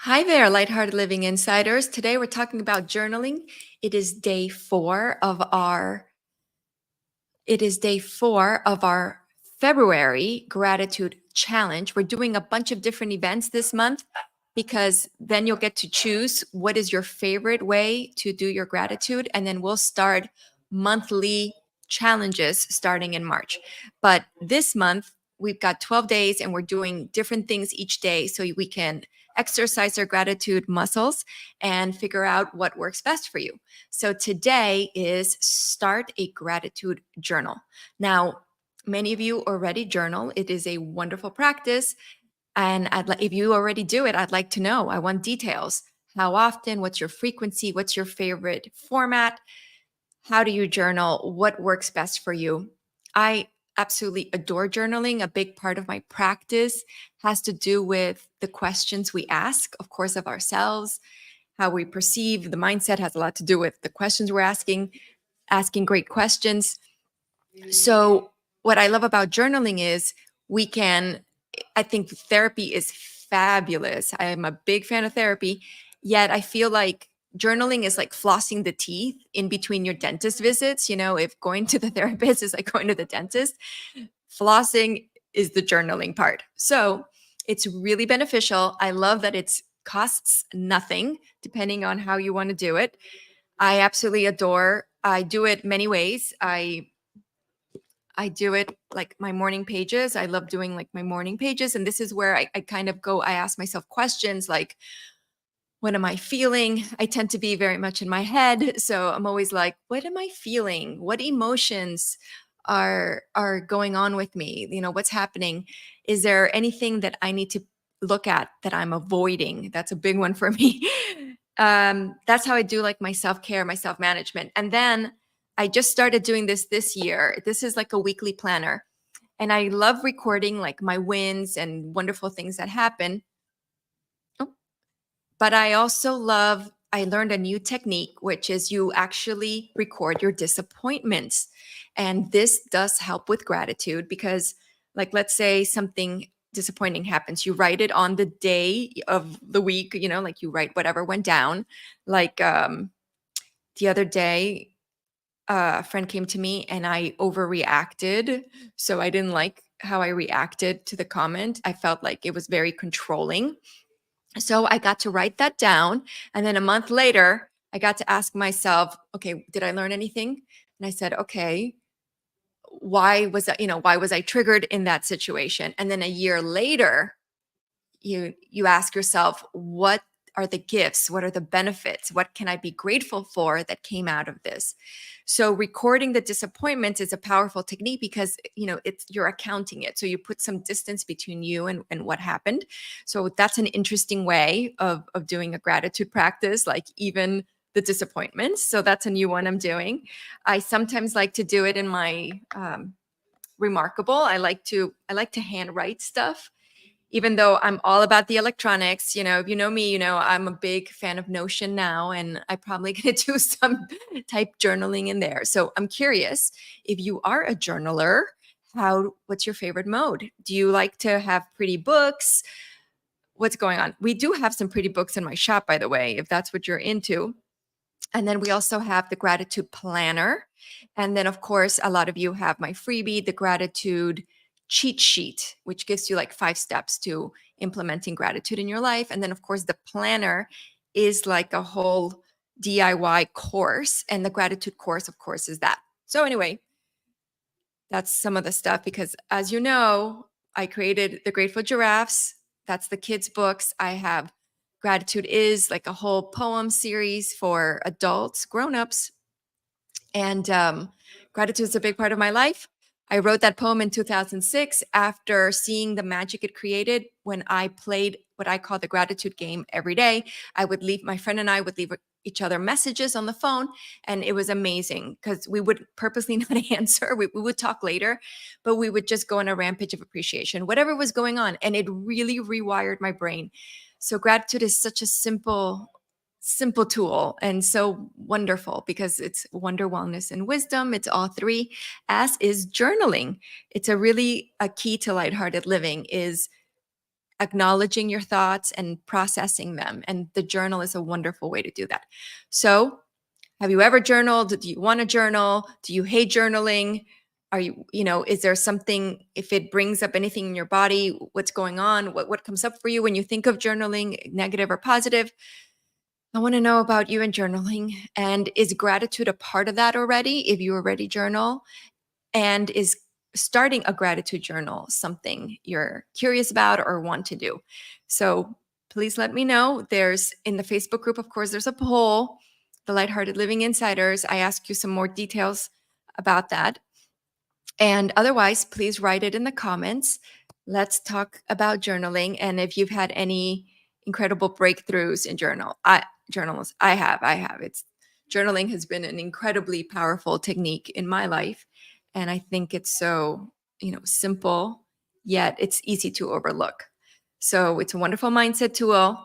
Hi there, Lighthearted Living Insiders. Today we're talking about journaling. It is day four of our it is day four of our February gratitude challenge. We're doing a bunch of different events this month because then you'll get to choose what is your favorite way to do your gratitude. And then we'll start monthly challenges starting in March. But this month, we've got 12 days and we're doing different things each day so we can exercise our gratitude muscles and figure out what works best for you. So today is start a gratitude journal. Now, many of you already journal. It is a wonderful practice. And if you already do it, I'd like to know. I want details. How often? What's your frequency? What's your favorite format? How do you journal? What works best for you? I absolutely adore journaling. A big part of my practice has to do with the questions we ask, of course, of ourselves, how we perceive. The mindset has a lot to do with the questions we're asking great questions. So, what I love about journaling is I think therapy is fabulous. I am a big fan of therapy, yet I feel like journaling is like flossing the teeth in between your dentist visits. You know, if going to the therapist is like going to the dentist, flossing is the journaling part. So, it's really beneficial. I love that it costs nothing depending on how you want to do it. I absolutely adore. I do it many ways. I do it like my morning pages. I love doing like my morning pages. And this is where I kind of go, I ask myself questions like, what am I feeling? I tend to be very much in my head. So I'm always like, what am I feeling? What emotions are going on with me? You know, what's happening? Is there anything that I need to look at that I'm avoiding? That's a big one for me. That's how I do like my self-care, my self-management. And then I just started doing this year. This is like a weekly planner. And I love recording like my wins and wonderful things that happen. Oh, but I learned a new technique, which is you actually record your disappointments. And this does help with gratitude because, like, let's say something disappointing happens. You write it on the day of the week, you know, like you write whatever went down. Like the other day, a friend came to me and I overreacted. So I didn't like how I reacted to the comment. I felt like it was very controlling. So I got to write that down. And then a month later, I got to ask myself, okay, did I learn anything? And I said, okay, why was I triggered in that situation? And then a year later, you ask yourself, what are the gifts? What are the benefits? What can I be grateful for that came out of this? So recording the disappointment is a powerful technique because you're accounting it. So you put some distance between you and what happened. So that's an interesting way of doing a gratitude practice, like even the disappointments. So that's a new one I'm doing. I sometimes like to do it in my remarkable. I like to handwrite stuff, even though I'm all about the electronics. If you know me, I'm a big fan of Notion now, and I'm probably going to do some type journaling in there. So I'm curious, if you are a journaler, what's your favorite mode? Do you like to have pretty books? What's going on? We do have some pretty books in my shop, by the way, if that's what you're into. And then we also have the gratitude planner. And then, of course, a lot of you have my freebie, the gratitude cheat sheet, which gives you like 5 steps to implementing gratitude in your life. And then, of course, the planner is like a whole DIY course. And the gratitude course, of course, is that. So, anyway, that's some of the stuff because, as you know, I created the Grateful Giraffes. That's the kids' books. I have Gratitude is like a whole poem series for adults, grown-ups. And gratitude is a big part of my life. I wrote that poem in 2006 after seeing the magic it created when I played what I call the gratitude game every day. My friend and I would leave each other messages on the phone, and it was amazing because we would purposely not answer. We would talk later, but we would just go on a rampage of appreciation, whatever was going on. And it really rewired my brain. So gratitude is such a simple tool and so wonderful because it's wonder, wellness, and wisdom. It's all three, as is journaling. It's a key to lighthearted living is acknowledging your thoughts and processing them. And the journal is a wonderful way to do that. So, have you ever journaled? Do you want to journal? Do you hate journaling? Are is there something, if it brings up anything in your body, what's going on? What comes up for you when you think of journaling, negative or positive? I want to know about you and journaling. And is gratitude a part of that already? If you already journal, and is starting a gratitude journal something you're curious about or want to do? So please let me know. There's in the Facebook group, of course, there's a poll, the Lighthearted Living Insiders. I ask you some more details about that. And otherwise, please write it in the comments. Let's talk about journaling. And if you've had any incredible breakthroughs in journals, I have. It's journaling has been an incredibly powerful technique in my life. And I think it's so, simple, yet it's easy to overlook. So it's a wonderful mindset tool.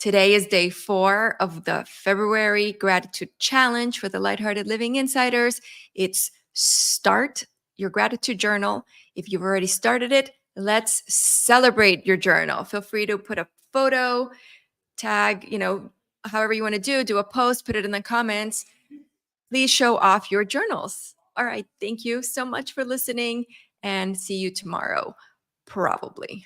Today is day 4 of the February Gratitude Challenge for the Lighthearted Living Insiders. It's start your gratitude journal. If you've already started it, let's celebrate your journal. Feel free to put a photo, tag, however you want to do a post, put it in the comments. Please show off your journals. All right. Thank you so much for listening, and see you tomorrow, probably.